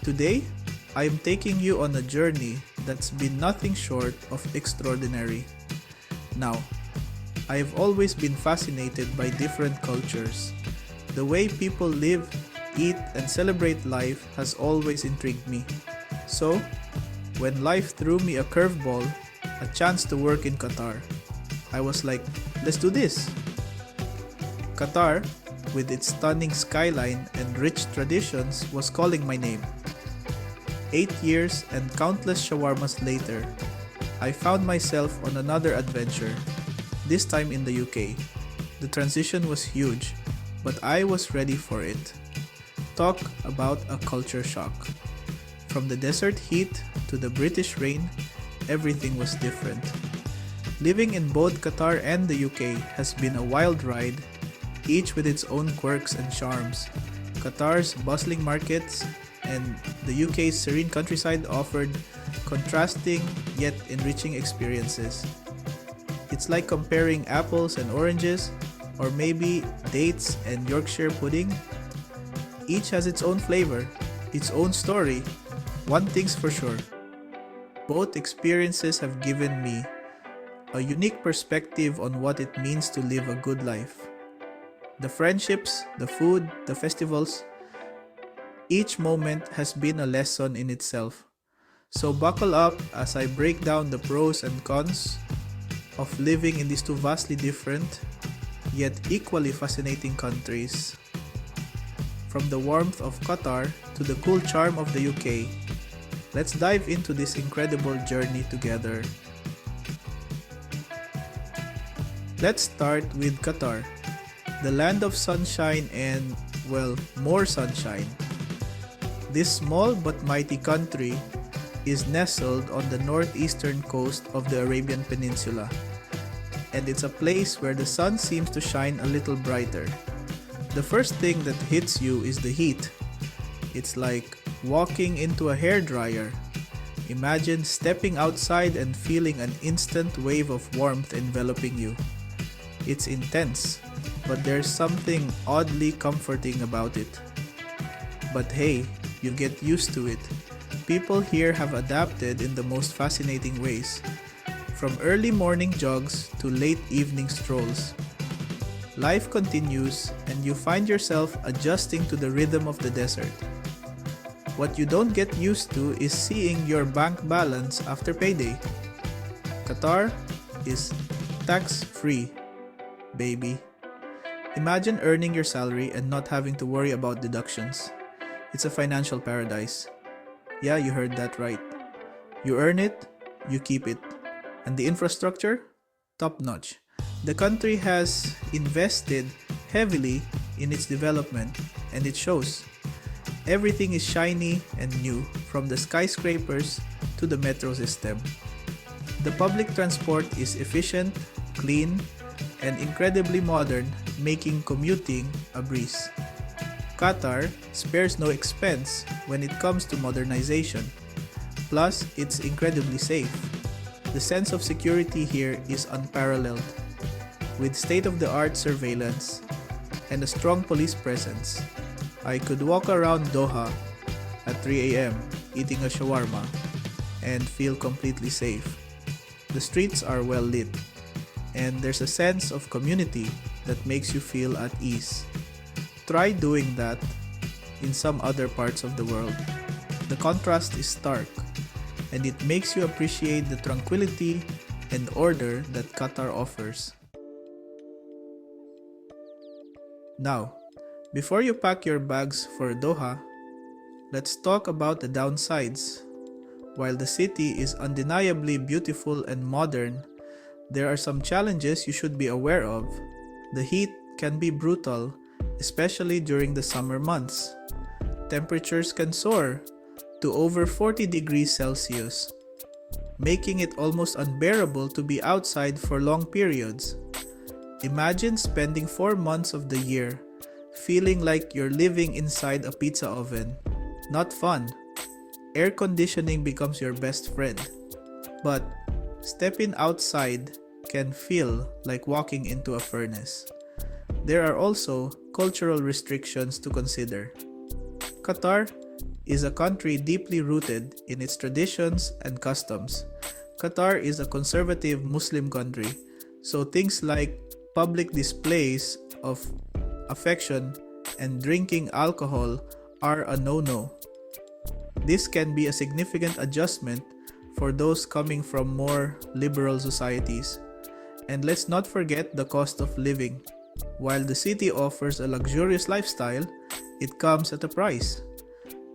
Today, I am taking you on a journey that's been nothing short of extraordinary. Now, I have always been fascinated by different cultures. The way people live, eat, and celebrate life has always intrigued me. So, when life threw me a curveball, a chance to work in Qatar, I was like, let's do this. Qatar, with its stunning skyline and rich traditions, was calling my name. 8 years and countless shawarmas later, I found myself on another adventure, this time in the UK. The transition was huge, but I was ready for it. Talk about a culture shock. From the desert heat to the British rain, everything was different. Living in both Qatar and the UK has been a wild ride, each with its own quirks and charms. Qatar's bustling markets and the UK's serene countryside offered contrasting yet enriching experiences. It's like comparing apples and oranges, or maybe dates and Yorkshire pudding. Each has its own flavor, its own story. One thing's for sure, both experiences have given me a unique perspective on what it means to live a good life. The friendships, the food, the festivals, each moment has been a lesson in itself. So buckle up as I break down the pros and cons of living in these two vastly different, yet equally fascinating countries. From the warmth of Qatar to the cool charm of the UK, let's dive into this incredible journey together. Let's start with Qatar, the land of sunshine and, well, more sunshine. This small but mighty country is nestled on the northeastern coast of the Arabian Peninsula, and it's a place where the sun seems to shine a little brighter. The first thing that hits you is the heat. It's like walking into a hairdryer. Imagine stepping outside and feeling an instant wave of warmth enveloping you. It's intense, but there's something oddly comforting about it. But hey, you get used to it. People here have adapted in the most fascinating ways, from early morning jogs to late evening strolls. Life continues and you find yourself adjusting to the rhythm of the desert. What you don't get used to is seeing your bank balance after payday. Qatar is tax-free, baby. Imagine earning your salary and not having to worry about deductions. It's a financial paradise. Yeah, you heard that right. You earn it, you keep it. And the infrastructure? Top notch. The country has invested heavily in its development, and it shows. Everything is shiny and new, from the skyscrapers to the metro system. The public transport is efficient, clean, and incredibly modern, making commuting a breeze. Qatar spares no expense when it comes to modernization. Plus, it's incredibly safe. The sense of security here is unparalleled, with state-of-the-art surveillance and a strong police presence. I could walk around Doha at 3 a.m. eating a shawarma and feel completely safe. The streets are well lit, and there's a sense of community that makes you feel at ease. Try doing that in some other parts of the world. The contrast is stark, and it makes you appreciate the tranquility and order that Qatar offers. Now, before you pack your bags for Doha, let's talk about the downsides. While the city is undeniably beautiful and modern, there are some challenges you should be aware of. The heat can be brutal, especially during the summer months. Temperatures can soar to over 40 degrees Celsius, making it almost unbearable to be outside for long periods. Imagine spending 4 months of the year feeling like you're living inside a pizza oven. Not fun. Air conditioning becomes your best friend. But stepping outside can feel like walking into a furnace. There are also cultural restrictions to consider. Qatar is a country deeply rooted in its traditions and customs. Qatar is a conservative Muslim country, so things like public displays of affection and drinking alcohol are a no-no. This can be a significant adjustment for those coming from more liberal societies. And let's not forget the cost of living. While the city offers a luxurious lifestyle, it comes at a price.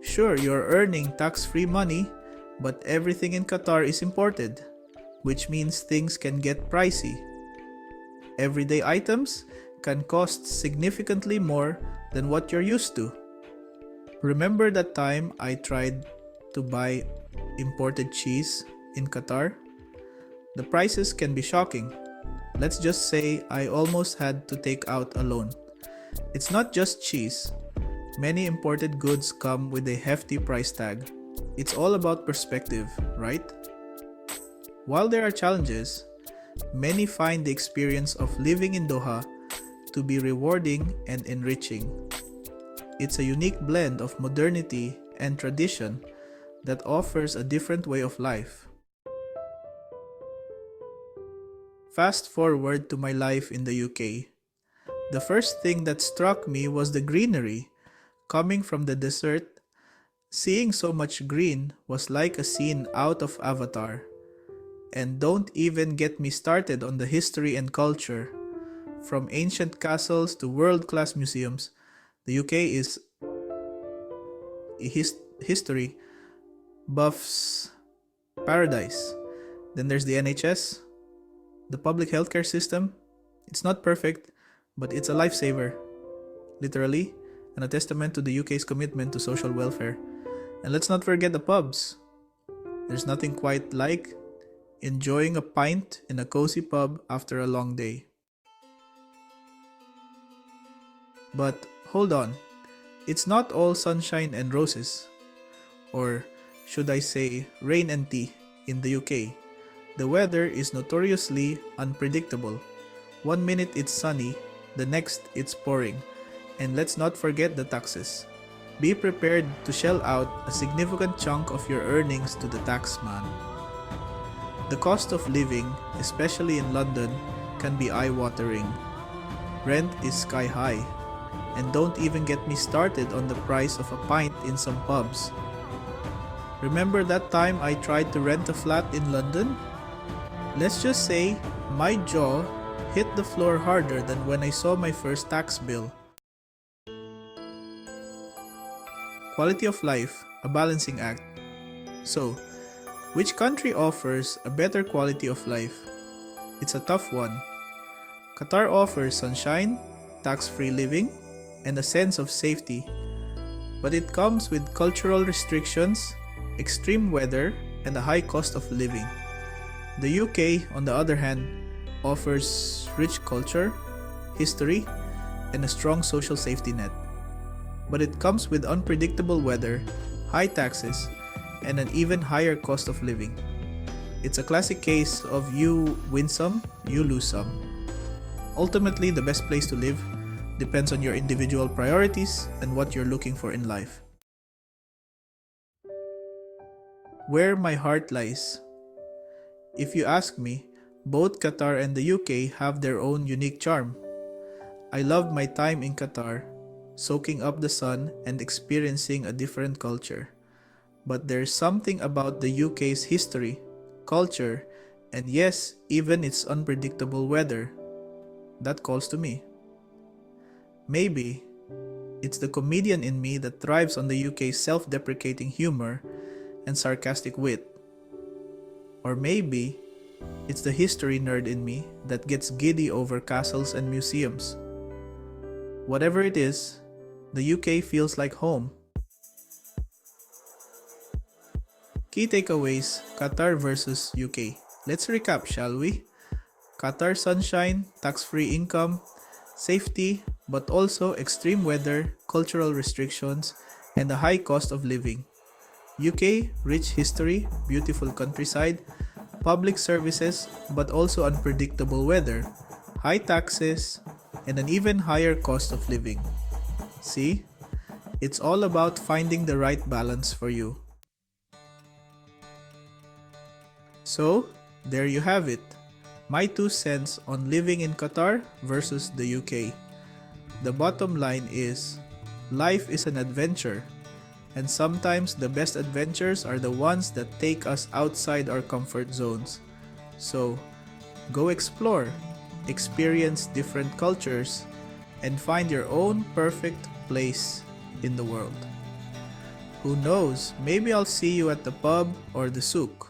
Sure, you're earning tax-free money, but everything in Qatar is imported, which means things can get pricey. Everyday items can cost significantly more than what you're used to. Remember that time I tried to buy imported cheese in Qatar? The prices can be shocking. Let's just say I almost had to take out a loan. It's not just cheese. Many imported goods come with a hefty price tag. It's all about perspective, right? While there are challenges, many find the experience of living in Doha to be rewarding and enriching. It's a unique blend of modernity and tradition that offers a different way of life. Fast forward to my life in the UK. The first thing that struck me was the greenery. Coming from the desert, seeing so much green was like a scene out of Avatar. And don't even get me started on the history and culture. From ancient castles to world-class museums, the UK is history buffs paradise. Then there's the NHS, the public healthcare system. It's not perfect, but it's a lifesaver, literally, and a testament to the UK's commitment to social welfare. And let's not forget the pubs. There's nothing quite like enjoying a pint in a cozy pub after a long day. But hold on, it's not all sunshine and roses. Or should I say rain and tea in the UK. The weather is notoriously unpredictable. One minute it's sunny, the next it's pouring. And let's not forget the taxes. Be prepared to shell out a significant chunk of your earnings to the tax man. The cost of living, especially in London, can be eye-watering. Rent is sky high. And don't even get me started on the price of a pint in some pubs. Remember that time I tried to rent a flat in London? Let's just say my jaw hit the floor harder than when I saw my first tax bill. Quality of life, a balancing act. So, which country offers a better quality of life? It's a tough one. Qatar offers sunshine, tax-free living, and a sense of safety. But it comes with cultural restrictions, extreme weather, and a high cost of living. The UK, on the other hand, offers rich culture, history, and a strong social safety net. But it comes with unpredictable weather, high taxes, and an even higher cost of living. It's a classic case of you win some, you lose some. Ultimately, the best place to live depends on your individual priorities and what you're looking for in life. Where my heart lies. If you ask me, both Qatar and the UK have their own unique charm. I loved my time in Qatar, soaking up the sun and experiencing a different culture. But there's something about the UK's history, culture, and yes, even its unpredictable weather that calls to me. Maybe it's the comedian in me that thrives on the UK's self-deprecating humor and sarcastic wit. Or maybe it's the history nerd in me that gets giddy over castles and museums. Whatever it is, the UK feels like home. Key takeaways: Qatar versus UK. Let's recap, shall we? Qatar sunshine, tax-free income, safety, but also extreme weather, cultural restrictions, and a high cost of living. UK, rich history, beautiful countryside, public services, but also unpredictable weather, high taxes, and an even higher cost of living. See? It's all about finding the right balance for you. So, there you have it. My 2 cents on living in Qatar versus the UK. The bottom line is, life is an adventure, and sometimes the best adventures are the ones that take us outside our comfort zones. So, go explore, experience different cultures, and find your own perfect place in the world. Who knows, maybe I'll see you at the pub or the souk.